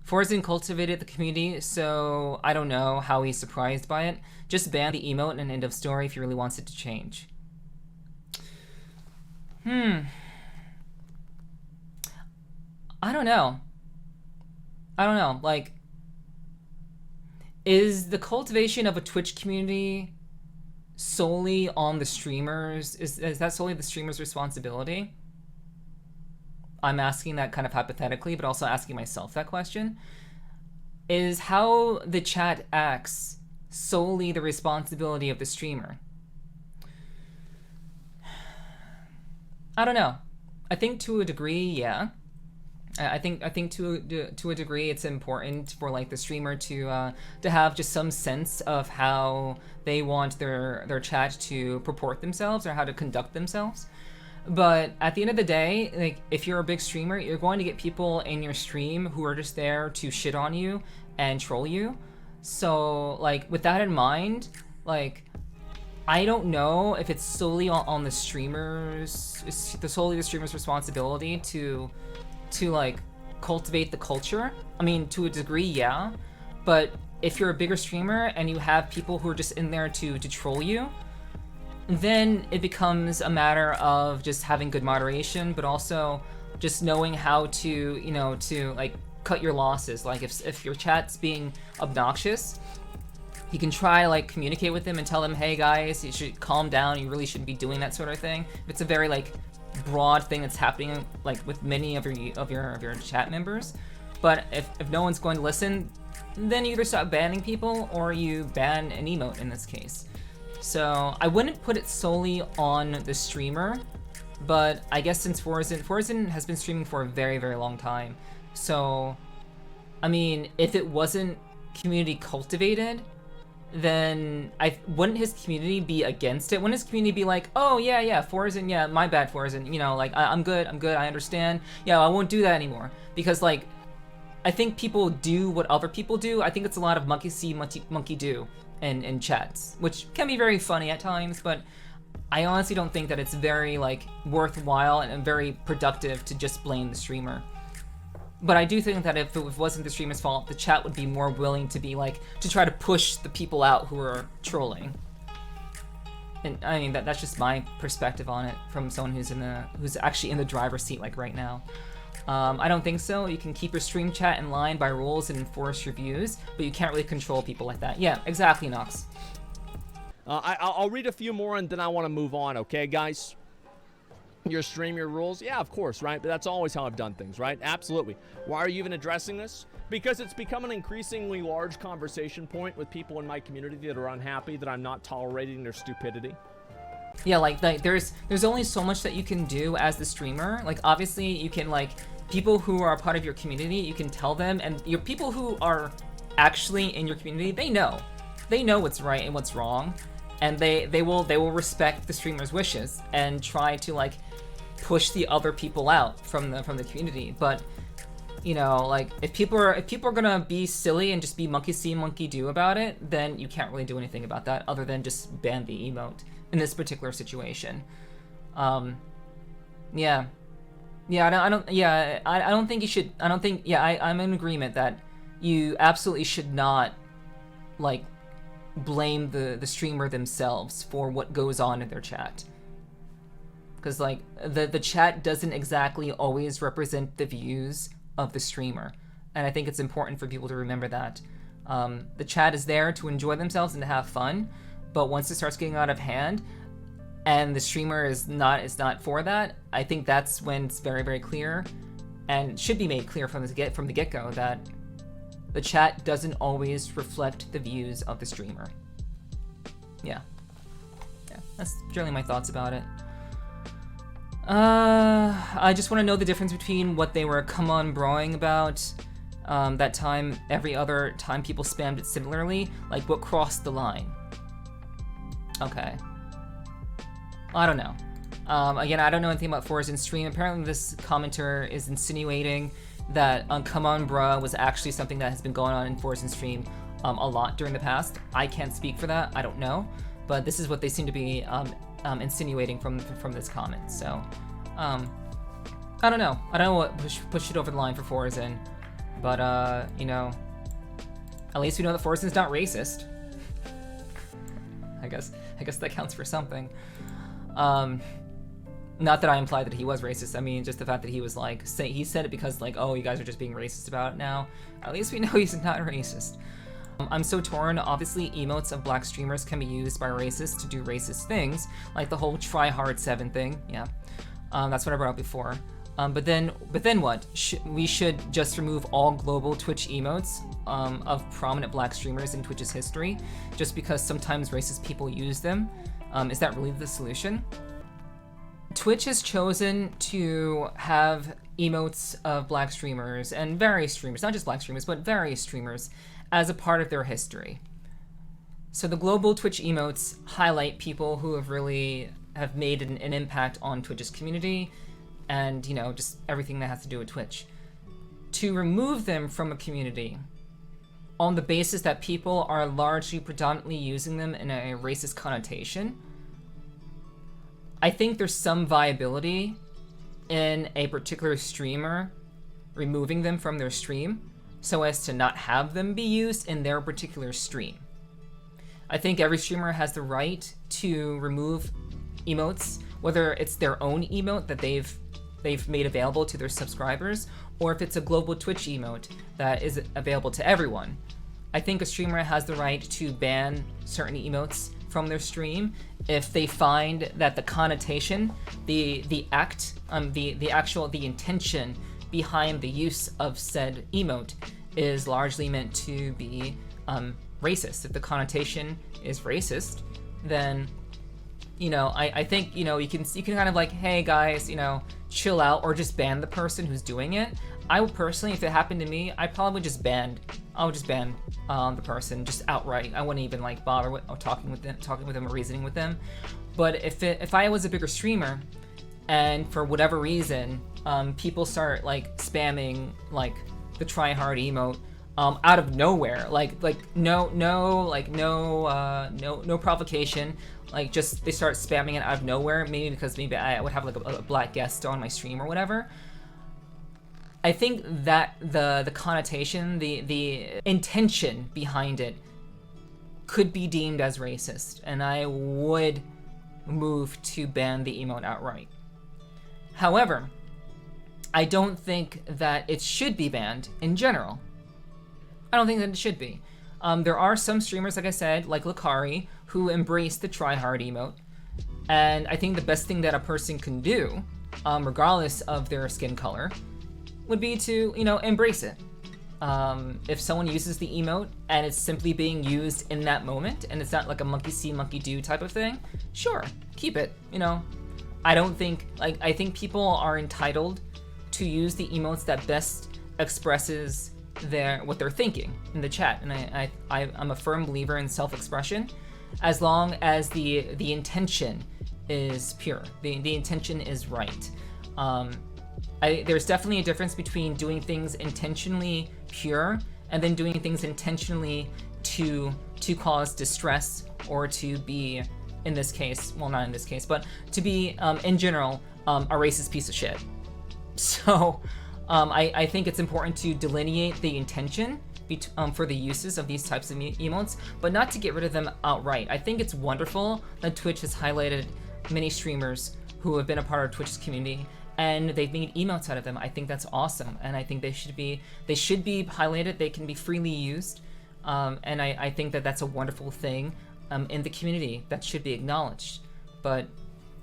Forsen cultivated the community, so I don't know how he's surprised by it. Just ban the emote and end of story if he really wants it to change. I don't know. Like, is the cultivation of a Twitch community solely on the streamers? Is that solely the streamers' responsibility? I'm asking that kind of hypothetically, but also asking myself that question. Is how the chat acts solely the responsibility of the streamer? I don't know. I think to a degree, yeah. I think to a degree it's important for like the streamer to have just some sense of how they want their chat to purport themselves or how to conduct themselves. But at the end of the day, like if you're a big streamer, you're going to get people in your stream who are just there to shit on you and troll you. So like with that in mind, like I don't know if it's solely on the streamers, solely the streamer's responsibility to like cultivate the culture. I mean, to a degree, yeah. But if you're a bigger streamer and you have people who are just in there to troll you, then it becomes a matter of just having good moderation, but also just knowing how to, you know, to like cut your losses. Like if your chat's being obnoxious, you can try like communicate with them and tell them, hey guys, you should calm down. You really shouldn't be doing that sort of thing. If it's a very like broad thing that's happening like with many of your chat members, but if no one's going to listen, then you either stop banning people or you ban an emote in this case. So I wouldn't put it solely on the streamer, but I guess since Forsen has been streaming for a very, very long time. So, I mean, if it wasn't community cultivated, then wouldn't his community be against it? Wouldn't his community be like, oh yeah, Forsen, yeah, my bad Forsen, you know, like I'm good, I understand. Yeah, I won't do that anymore. Because like, I think people do what other people do. I think it's a lot of monkey see, monkey do in chats, which can be very funny at times, but I honestly don't think that it's very like worthwhile and very productive to just blame the streamer. But I do think that if it wasn't the streamer's fault, the chat would be more willing to be like, to try to push the people out who are trolling. And I mean, that's just my perspective on it from someone who's actually in the driver's seat like right now. I don't think so. You can keep your stream chat in line by rules and enforce your views, but you can't really control people like that. Yeah, exactly, Nox. I'll read a few more and then I want to move on, okay, guys? Your stream, your rules? Yeah, of course, right? But that's always how I've done things, right? Absolutely. Why are you even addressing this? Because it's become an increasingly large conversation point with people in my community that are unhappy that I'm not tolerating their stupidity. Yeah, like there's only so much that you can do as the streamer. Like obviously you can like people who are a part of your community, you can tell them, and your people who are actually in your community, they know what's right and what's wrong, and they will respect the streamer's wishes and try to like push the other people out from the community. But you know, like if people are gonna be silly and just be monkey see monkey do about it, then you can't really do anything about that other than just ban the emote in this particular situation. Yeah, I don't think you should. I'm in agreement that you absolutely should not like blame the streamer themselves for what goes on in their chat, because like the chat doesn't exactly always represent the views of the streamer, and I think it's important for people to remember that. The chat is there to enjoy themselves and to have fun, but once it starts getting out of hand and the streamer is not for that, I think that's when it's very, very clear and should be made clear from the get-go that the chat doesn't always reflect the views of the streamer. Yeah, that's generally my thoughts about it. I just want to know the difference between what they were come on broing about that time, every other time people spammed it similarly, like what crossed the line. Okay. I don't know. Again, I don't know anything about Forsen's stream. Apparently this commenter is insinuating that Come On Bruh was actually something that has been going on in Forsen's stream a lot during the past. I can't speak for that, I don't know. But this is what they seem to be insinuating from this comment. So, I don't know. I don't know what pushed it over the line for Forsen. But you know, at least we know that Forsen's not racist. I guess that counts for something. Not that I implied that he was racist. I mean, just the fact that he was like, he said it because like, oh, you guys are just being racist about it now. At least we know he's not racist. I'm so torn. Obviously, emotes of black streamers can be used by racists to do racist things, like the whole trihard 7 thing. Yeah, that's what I brought up before. But then what? We should just remove all global Twitch emotes of prominent black streamers in Twitch's history, just because sometimes racist people use them. Is that really the solution? Twitch has chosen to have emotes of black streamers and various streamers, not just black streamers, but various streamers, as a part of their history. So the global Twitch emotes highlight people who have made an impact on Twitch's community, and you know, just everything that has to do with Twitch. To remove them from a community on the basis that people are largely predominantly using them in a racist connotation, I think there's some viability in a particular streamer removing them from their stream so as to not have them be used in their particular stream. I think every streamer has the right to remove emotes, whether it's their own emote that they've made available to their subscribers, or if it's a global Twitch emote that is available to everyone. I think a streamer has the right to ban certain emotes from their stream if they find that the connotation, the intention behind the use of said emote is largely meant to be racist. If the connotation is racist, then you know, I think, you know, you can kind of like, hey guys, you know, chill out, or just ban the person who's doing it. I would personally, if it happened to me, I would just ban the person just outright. I wouldn't even like bother with talking with them or reasoning with them. But if I was a bigger streamer, and for whatever reason, people start like spamming like the trihard emote out of nowhere, no provocation, like just they start spamming it out of nowhere, maybe because maybe I would have like a black guest on my stream or whatever. I think that the connotation, the intention behind it could be deemed as racist, and I would move to ban the emote outright. However, I don't think that it should be banned in general. I don't think that it should be. There are some streamers, like I said, like Lakari, who embrace the tryhard emote, and I think the best thing that a person can do, regardless of their skin color, would be to, you know, embrace it. If someone uses the emote and it's simply being used in that moment, and it's not like a monkey see, monkey do type of thing, sure, keep it, you know. I think people are entitled to use the emotes that best expresses what they're thinking in the chat, and I'm a firm believer in self-expression, as long as the intention is pure, the intention is right. There's definitely a difference between doing things intentionally pure and then doing things intentionally to cause distress, or to be, in this case, well, not in this case, but to be in general a racist piece of shit. So I think it's important to delineate the intention for the uses of these types of emotes, but not to get rid of them outright. I think it's wonderful that Twitch has highlighted many streamers who have been a part of Twitch's community, and they've made emotes out of them. I think that's awesome, and I think they should be highlighted. They can be freely used, and I think that that's a wonderful thing in the community that should be acknowledged. But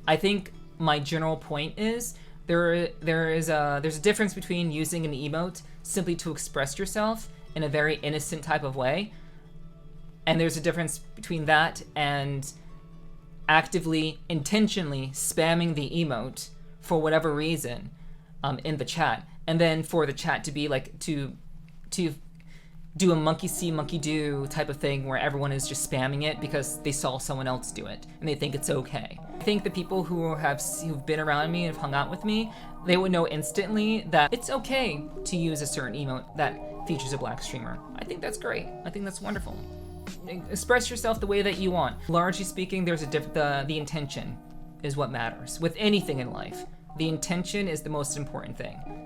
I think my general point is there's a difference between using an emote simply to express yourself in a very innocent type of way, and there's a difference between that and actively, intentionally spamming the emote for whatever reason in the chat, and then for the chat to be like to do a monkey see monkey do type of thing where everyone is just spamming it because they saw someone else do it and they think it's okay. I think the people who've been around me and have hung out with me, they would know instantly that it's okay to use a certain emote that features a black streamer. I think that's great. I think that's wonderful. Express yourself the way that you want. Largely speaking, there's the intention is what matters with anything in life. The intention is the most important thing.